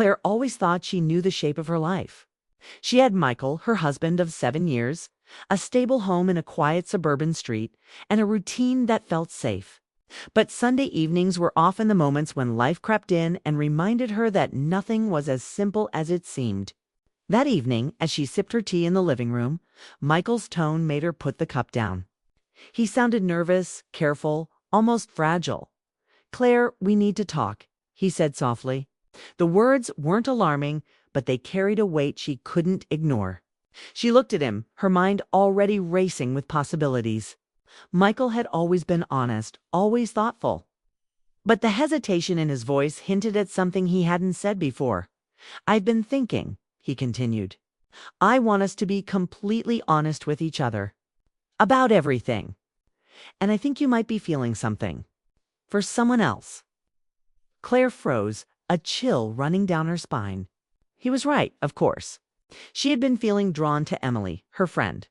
Claire always thought she knew the shape of her life. She had Michael, her husband of 7 years, a stable home in a quiet suburban street, and a routine that felt safe. But Sunday evenings were often the moments when life crept in and reminded her that nothing was as simple as it seemed. That evening, as she sipped her tea in the living room, Michael's tone made her put the cup down. He sounded nervous, careful, almost fragile. "Claire, we need to talk," he said softly. The words weren't alarming, but they carried a weight she couldn't ignore. She looked at him, her mind already racing with possibilities. Michael had always been honest, always thoughtful. But the hesitation in his voice hinted at something he hadn't said before. "I've been thinking," he continued. "I want us to be completely honest with each other. About everything. And I think you might be feeling something. For someone else." Claire froze, a chill running down her spine. He was right, of course. She had been feeling drawn to Emily, her friend.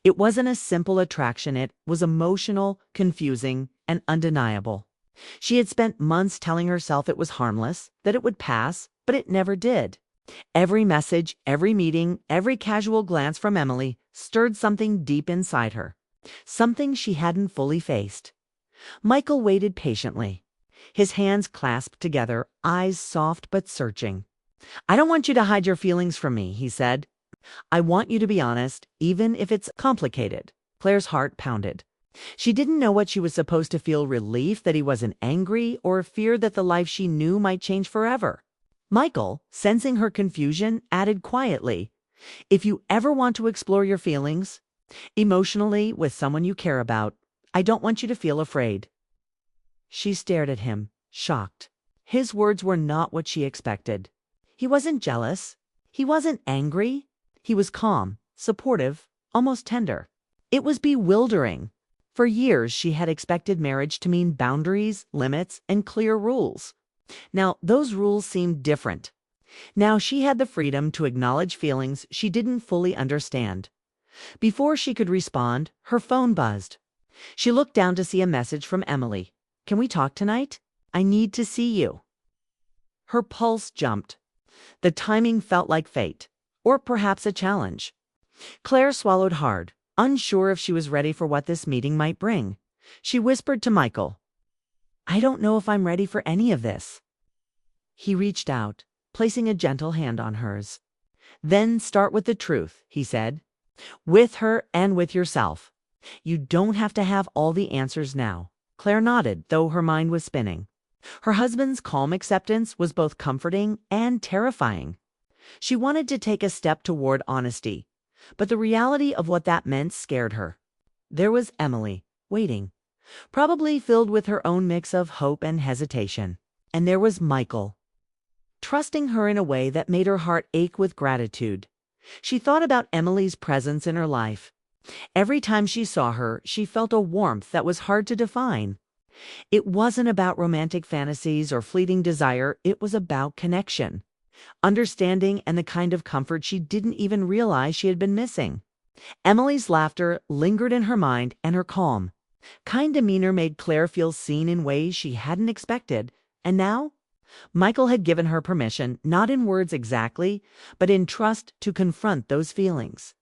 It wasn't a simple attraction, it was emotional, confusing, and undeniable. She had spent months telling herself it was harmless, that it would pass, but it never did. Every message, every meeting, every casual glance from Emily stirred something deep inside her, something she hadn't fully faced. Michael waited patiently, his hands clasped together, eyes soft but searching. "I don't want you to hide your feelings from me," he said. "I want you to be honest, even if it's complicated." Claire's heart pounded. She didn't know what she was supposed to feel: relief that he wasn't angry, or fear that the life she knew might change forever. Michael, sensing her confusion, added quietly, "If you ever want to explore your feelings emotionally with someone you care about, I don't want you to feel afraid." She stared at him, shocked. His words were not what she expected. He wasn't jealous. He wasn't angry. He was calm, supportive, almost tender. It was bewildering. For years, she had expected marriage to mean boundaries, limits, and clear rules. Now, those rules seemed different. Now she had the freedom to acknowledge feelings she didn't fully understand. Before she could respond, her phone buzzed. She looked down to see a message from Emily. "Can we talk tonight? I need to see you." Her pulse jumped. The timing felt like fate, or perhaps a challenge. Claire swallowed hard, unsure if she was ready for what this meeting might bring. She whispered to Michael, "I don't know if I'm ready for any of this." He reached out, placing a gentle hand on hers. "Then start with the truth," he said. "With her and with yourself. You don't have to have all the answers now." Claire nodded, though her mind was spinning. Her husband's calm acceptance was both comforting and terrifying. She wanted to take a step toward honesty, but the reality of what that meant scared her. There was Emily, waiting, probably filled with her own mix of hope and hesitation. And there was Michael, trusting her in a way that made her heart ache with gratitude. She thought about Emily's presence in her life. Every time she saw her, she felt a warmth that was hard to define. It wasn't about romantic fantasies or fleeting desire, it was about connection, understanding, and the kind of comfort she didn't even realize she had been missing. Emily's laughter lingered in her mind, and her calm, kind demeanor made Claire feel seen in ways she hadn't expected. And now, Michael had given her permission, not in words exactly, but in trust, to confront those feelings,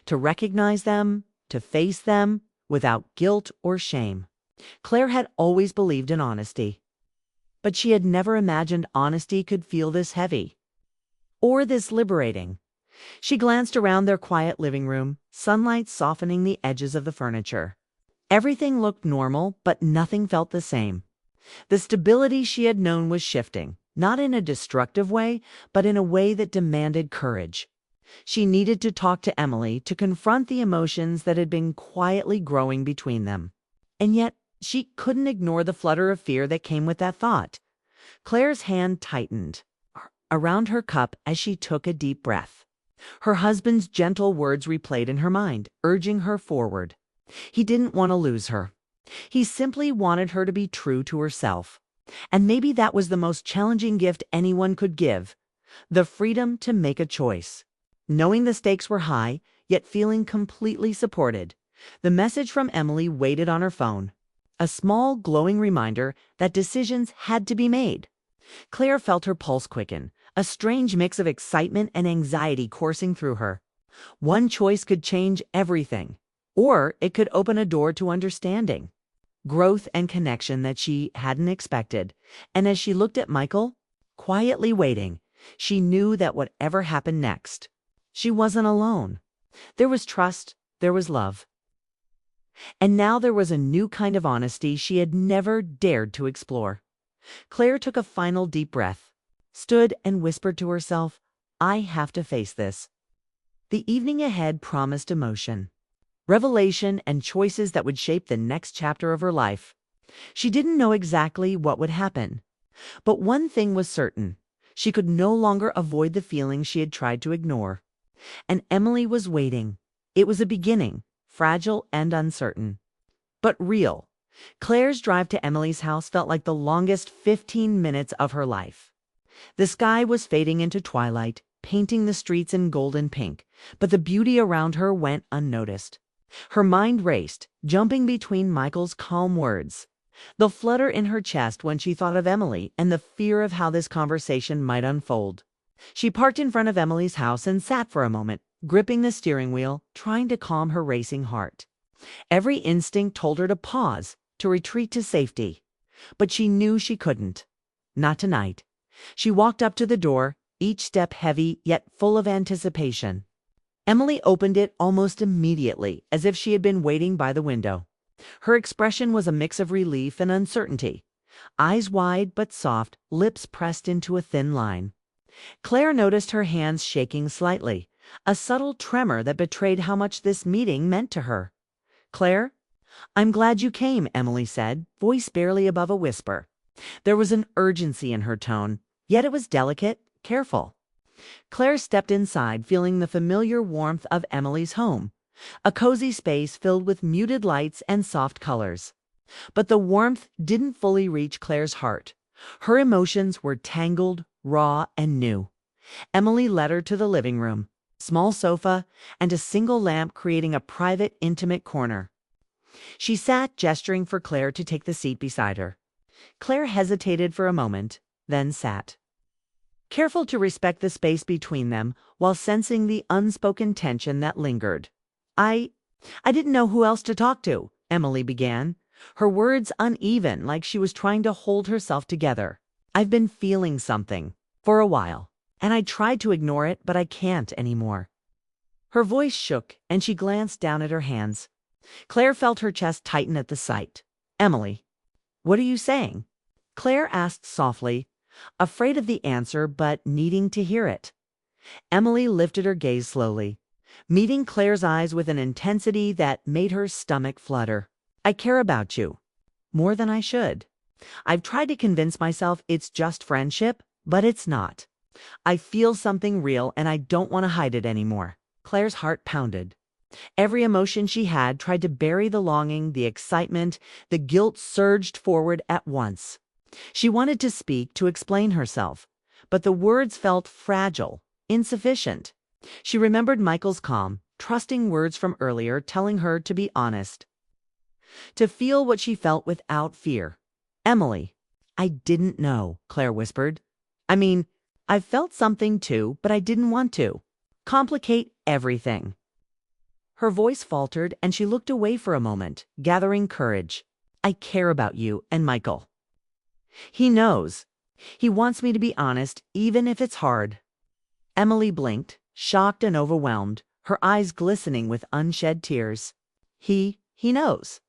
to recognize them, to face them without guilt or shame. Claire had always believed in honesty, but she had never imagined honesty could feel this heavy or this liberating. She glanced around their quiet living room, sunlight softening the edges of the furniture. Everything looked normal, but nothing felt the same. The stability she had known was shifting, not in a destructive way, but in a way that demanded courage. She needed to talk to Emily to confront the emotions that had been quietly growing between them. And yet, she couldn't ignore the flutter of fear that came with that thought. Claire's hand tightened around her cup as she took a deep breath. Her husband's gentle words replayed in her mind, urging her forward. He didn't want to lose her. He simply wanted her to be true to herself. And maybe that was the most challenging gift anyone could give, the freedom to make a choice. Knowing the stakes were high, yet feeling completely supported, the message from Emily waited on her phone. A small, glowing reminder that decisions had to be made. Claire felt her pulse quicken, a strange mix of excitement and anxiety coursing through her. One choice could change everything, or it could open a door to understanding, growth, and connection that she hadn't expected. And as she looked at Michael, quietly waiting, she knew that whatever happened next, she wasn't alone. There was trust, there was love. And now there was a new kind of honesty she had never dared to explore. Claire took a final deep breath, stood and whispered to herself, "I have to face this." The evening ahead promised emotion, revelation, and choices that would shape the next chapter of her life. She didn't know exactly what would happen, but one thing was certain. She could no longer avoid the feelings she had tried to ignore. And Emily was waiting. It was a beginning, fragile and uncertain, but real. Claire's drive to Emily's house felt like the longest 15 minutes of her life. The sky was fading into twilight, painting the streets in gold and pink, but the beauty around her went unnoticed. Her mind raced, jumping between Michael's calm words, the flutter in her chest when she thought of Emily, and the fear of how this conversation might unfold. She parked in front of Emily's house and sat for a moment, gripping the steering wheel, trying to calm her racing heart. Every instinct told her to pause, to retreat to safety. But she knew she couldn't. Not tonight. She walked up to the door, each step heavy yet full of anticipation. Emily opened it almost immediately, as if she had been waiting by the window. Her expression was a mix of relief and uncertainty. Eyes wide but soft, lips pressed into a thin line. Claire noticed her hands shaking slightly, a subtle tremor that betrayed how much this meeting meant to her. "Claire, I'm glad you came," Emily said, voice barely above a whisper. There was an urgency in her tone, yet it was delicate, careful. Claire stepped inside, feeling the familiar warmth of Emily's home, a cozy space filled with muted lights and soft colors. But the warmth didn't fully reach Claire's heart. Her emotions were tangled, raw, and new. Emily led her to the living room, small sofa, and a single lamp creating a private, intimate corner. She sat, gesturing for Claire to take the seat beside her. Claire hesitated for a moment, then sat, careful to respect the space between them while sensing the unspoken tension that lingered. I didn't know who else to talk to," Emily began, her words uneven, like she was trying to hold herself together. "I've been feeling something for a while, and I tried to ignore it, but I can't anymore." Her voice shook, and she glanced down at her hands. Claire felt her chest tighten at the sight. "Emily, what are you saying?" Claire asked softly, afraid of the answer but needing to hear it. Emily lifted her gaze slowly, meeting Claire's eyes with an intensity that made her stomach flutter. "I care about you, more than I should. I've tried to convince myself it's just friendship, but it's not. I feel something real, and I don't want to hide it anymore." Claire's heart pounded. Every emotion she had tried to bury the longing, the excitement, the guilt surged forward at once. She wanted to speak, to explain herself, but the words felt fragile, insufficient. She remembered Michael's calm, trusting words from earlier, telling her to be honest, to feel what she felt without fear. "Emily, I didn't know," Claire whispered. "I mean, I felt something too, but I didn't want to complicate everything." Her voice faltered, and she looked away for a moment, gathering courage. "I care about you and Michael. He knows. He wants me to be honest, even if it's hard." Emily blinked, shocked and overwhelmed, her eyes glistening with unshed tears. He knows."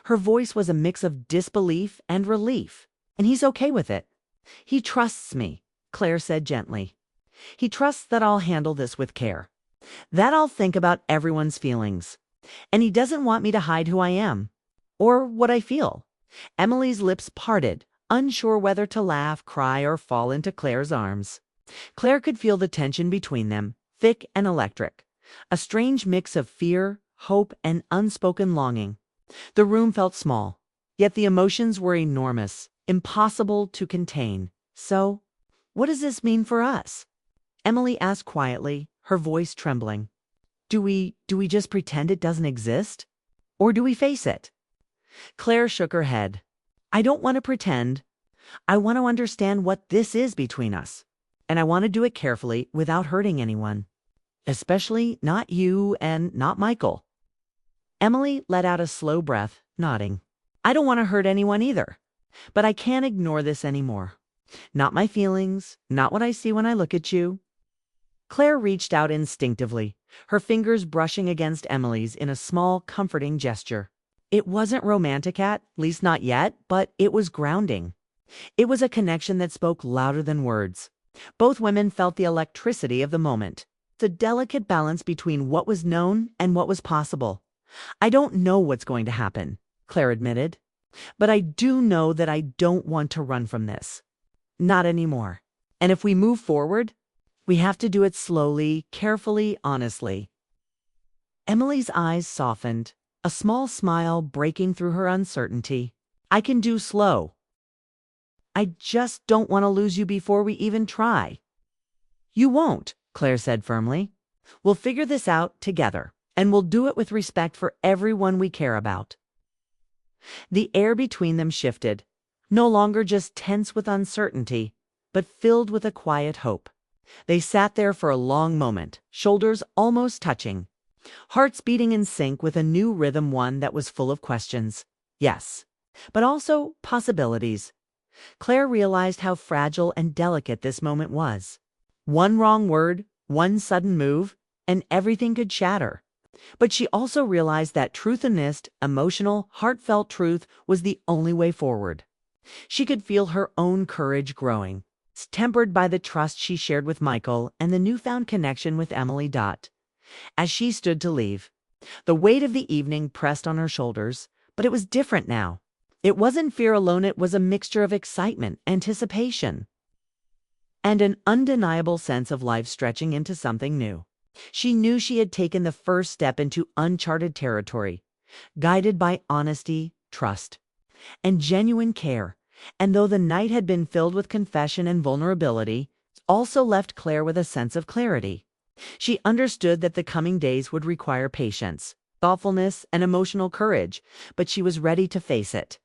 Her voice was a mix of disbelief and relief. "And he's okay with it. He trusts me," Claire said gently. "He trusts that I'll handle this with care, that I'll think about everyone's feelings. And he doesn't want me to hide who I am, or what I feel." Emily's lips parted, unsure whether to laugh, cry, or fall into Claire's arms. Claire could feel the tension between them, thick and electric, a strange mix of fear, hope, and unspoken longing. The room felt small, yet the emotions were enormous, impossible to contain. "So, what does this mean for us?" Emily asked quietly, her voice trembling. Do we just pretend it doesn't exist? Or do we face it?" Claire shook her head. "I don't want to pretend. I want to understand what this is between us. and I want to do it carefully without hurting anyone, especially not you and not Michael." Emily let out a slow breath, nodding. "I don't want to hurt anyone either, but I can't ignore this anymore. Not my feelings, not what I see when I look at you." Claire reached out instinctively, her fingers brushing against Emily's in a small, comforting gesture. It wasn't romantic at least not yet, but it was grounding. It was a connection that spoke louder than words. Both women felt the electricity of the moment, the delicate balance between what was known and what was possible. "I don't know what's going to happen," Claire admitted, "but I do know that I don't want to run from this. Not anymore. And if we move forward, we have to do it slowly, carefully, honestly." Emily's eyes softened, a small smile breaking through her uncertainty. "I can do slow. I just don't want to lose you before we even try." "You won't," Claire said firmly. "We'll figure this out together, and we'll do it with respect for everyone we care about." The air between them shifted, no longer just tense with uncertainty, but filled with a quiet hope. They sat there for a long moment, shoulders almost touching, hearts beating in sync with a new rhythm, one that was full of questions. Yes, but also possibilities. Claire realized how fragile and delicate this moment was. One wrong word, one sudden move, and everything could shatter. But she also realized that truth-earnest, emotional, heartfelt truth was the only way forward. She could feel her own courage growing, tempered by the trust she shared with Michael and the newfound connection with Emily. As she stood to leave, the weight of the evening pressed on her shoulders, but it was different now. It wasn't fear alone, it was a mixture of excitement, anticipation, and an undeniable sense of life stretching into something new. She knew she had taken the first step into uncharted territory, guided by honesty, trust, and genuine care. And though the night had been filled with confession and vulnerability, it also left Claire with a sense of clarity. She understood that the coming days would require patience, thoughtfulness, and emotional courage, but she was ready to face it.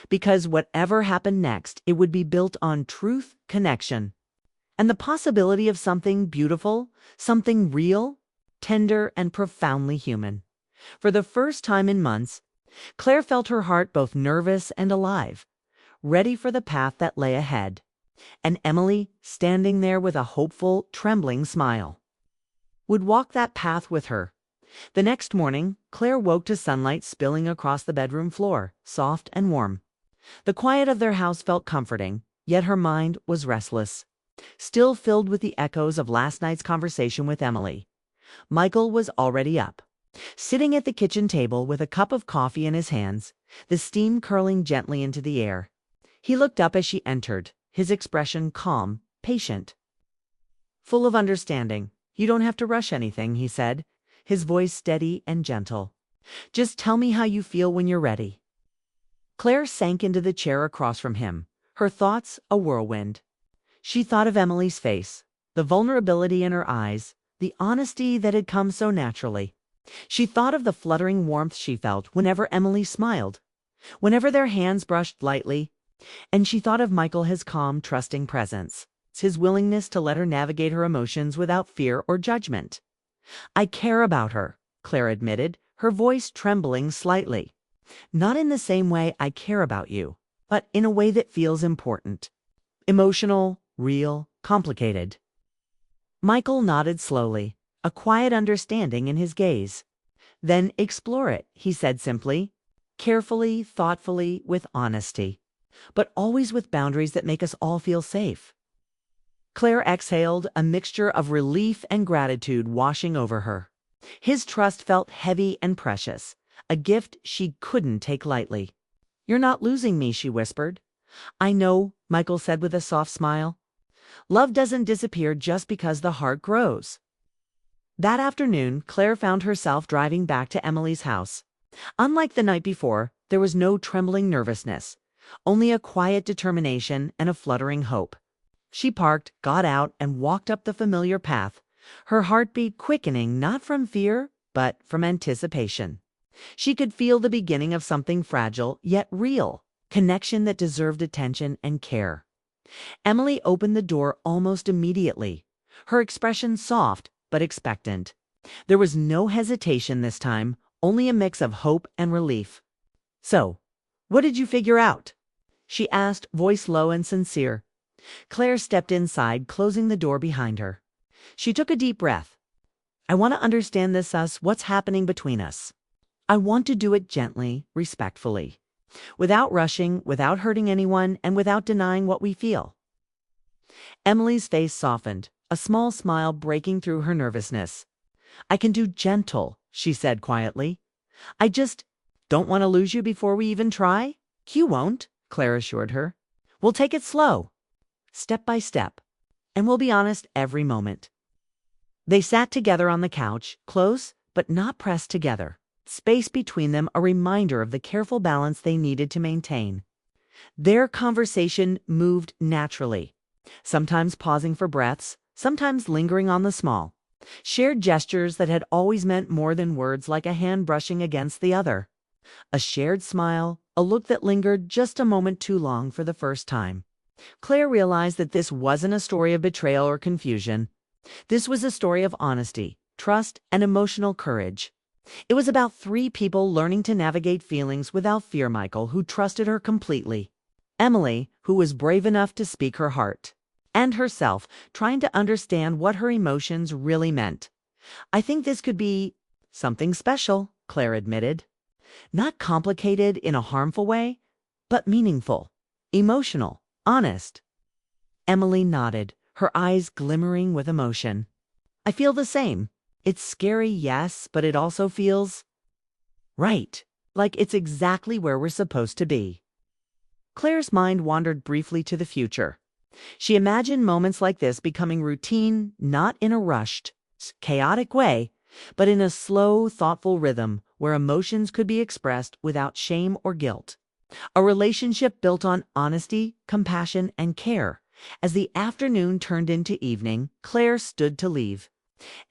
Because whatever happened next, it would be built on truth, connection, and the possibility of something beautiful, something real, tender, and profoundly human. For the first time in months, Claire felt her heart both nervous and alive, ready for the path that lay ahead, and Emily, standing there with a hopeful, trembling smile, would walk that path with her. The next morning, Claire woke to sunlight spilling across the bedroom floor, soft and warm. The quiet of their house felt comforting, yet her mind was restless, still filled with the echoes of last night's conversation with Emily. Michael was already up, sitting at the kitchen table with a cup of coffee in his hands, the steam curling gently into the air. He looked up as she entered, his expression calm, patient, full of understanding. "You don't have to rush anything," he said, his voice steady and gentle. "Just tell me how you feel when you're ready." Claire sank into the chair across from him, her thoughts a whirlwind. She thought of Emily's face, the vulnerability in her eyes, the honesty that had come so naturally. She thought of the fluttering warmth she felt whenever Emily smiled, whenever their hands brushed lightly, and she thought of Michael, his calm, trusting presence, his willingness to let her navigate her emotions without fear or judgment. "I care about her," Claire admitted, her voice trembling slightly. "Not in the same way I care about you, but in a way that feels important. Emotional, real, complicated." Michael nodded slowly, a quiet understanding in his gaze. "Then explore it," he said simply, carefully, thoughtfully, with honesty, but always with boundaries that make us all feel safe. Claire exhaled, a mixture of relief and gratitude washing over her. His trust felt heavy and precious, a gift she couldn't take lightly. "You're not losing me," she whispered. "I know," Michael said with a soft smile. "Love doesn't disappear just because the heart grows." That afternoon, Claire found herself driving back to Emily's house. Unlike the night before, there was no trembling nervousness, only a quiet determination and a fluttering hope. She parked, got out, and walked up the familiar path, her heartbeat quickening not from fear, but from anticipation. She could feel the beginning of something fragile, yet real, connection that deserved attention and care. Emily opened the door almost immediately, her expression soft but expectant. There was no hesitation this time, only a mix of hope and relief. "So, what did you figure out?" she asked, voice low and sincere. Claire stepped inside, closing the door behind her. She took a deep breath. "I want to understand what's happening between us. I want to do it gently, respectfully, without rushing, without hurting anyone, and without denying what we feel." Emily's face softened, a small smile breaking through her nervousness. "I can do gentle," she said quietly. "I just don't want to lose you before we even try." "You won't," Claire assured her. "We'll take it slow, step by step, and we'll be honest every moment." They sat together on the couch, close but not pressed together, space between them a reminder of the careful balance they needed to maintain. Their conversation moved naturally, sometimes pausing for breaths, sometimes lingering on the small, shared gestures that had always meant more than words, like a hand brushing against the other. A shared smile, a look that lingered just a moment too long for the first time. Claire realized that this wasn't a story of betrayal or confusion. This was a story of honesty, trust, and emotional courage. It was about three people learning to navigate feelings without fear. Michael, who trusted her completely. Emily, who was brave enough to speak her heart. And herself, trying to understand what her emotions really meant. "I think this could be something special," Claire admitted. "Not complicated in a harmful way, but meaningful, emotional, honest." Emily nodded, her eyes glimmering with emotion. "I feel the same. It's scary, yes, but it also feels right, like it's exactly where we're supposed to be." Claire's mind wandered briefly to the future. She imagined moments like this becoming routine, not in a rushed, chaotic way, but in a slow, thoughtful rhythm where emotions could be expressed without shame or guilt. A relationship built on honesty, compassion, and care. As the afternoon turned into evening, Claire stood to leave.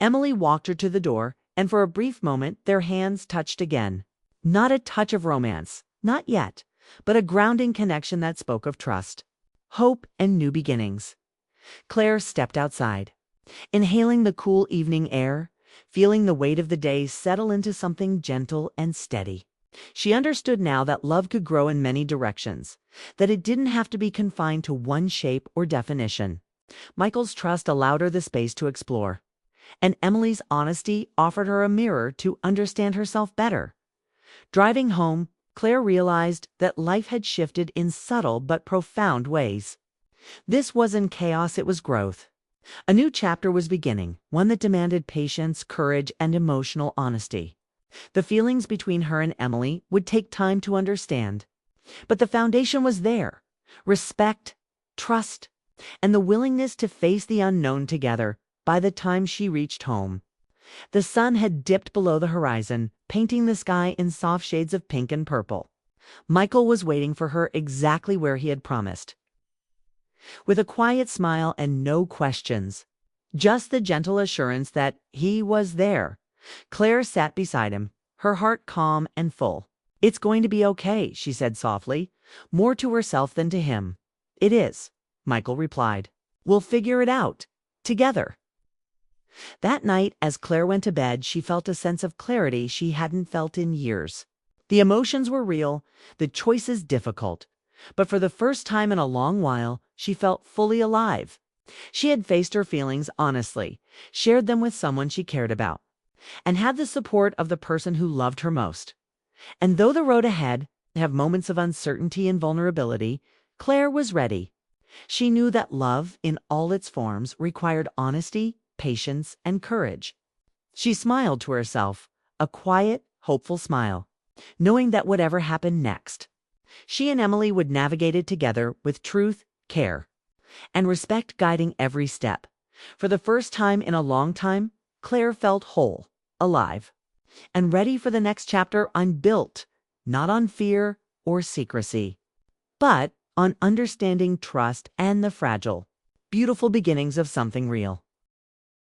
Emily walked her to the door, and for a brief moment their hands touched again. Not a touch of romance, not yet, but a grounding connection that spoke of trust, hope, and new beginnings. Claire stepped outside, inhaling the cool evening air, feeling the weight of the day settle into something gentle and steady. She understood now that love could grow in many directions, that it didn't have to be confined to one shape or definition. Michael's trust allowed her the space to explore, and Emily's honesty offered her a mirror to understand herself better. Driving home, Claire realized that life had shifted in subtle but profound ways. This wasn't chaos, it was growth. A new chapter was beginning, one that demanded patience, courage, and emotional honesty. The feelings between her and Emily would take time to understand. But the foundation was there: respect, trust, and the willingness to face the unknown together. By the time she reached home, the sun had dipped below the horizon, painting the sky in soft shades of pink and purple. Michael was waiting for her exactly where he had promised. With a quiet smile and no questions, just the gentle assurance that he was there, Claire sat beside him, her heart calm and full. "It's going to be okay," she said softly, more to herself than to him. "It is," Michael replied. "We'll figure it out, together." That night, as Claire went to bed, she felt a sense of clarity she hadn't felt in years. The emotions were real, the choices difficult, but for the first time in a long while, she felt fully alive. She had faced her feelings honestly, shared them with someone she cared about, and had the support of the person who loved her most. And though the road ahead have moments of uncertainty and vulnerability, Claire was ready. She knew that love, in all its forms, required honesty, patience, and courage. She smiled to herself, a quiet, hopeful smile, knowing that whatever happened next, she and Emily would navigate it together with truth, care, and respect guiding every step. For the first time in a long time, Claire felt whole, alive, and ready for the next chapter built, not on fear or secrecy, but on understanding, trust, and the fragile, beautiful beginnings of something real.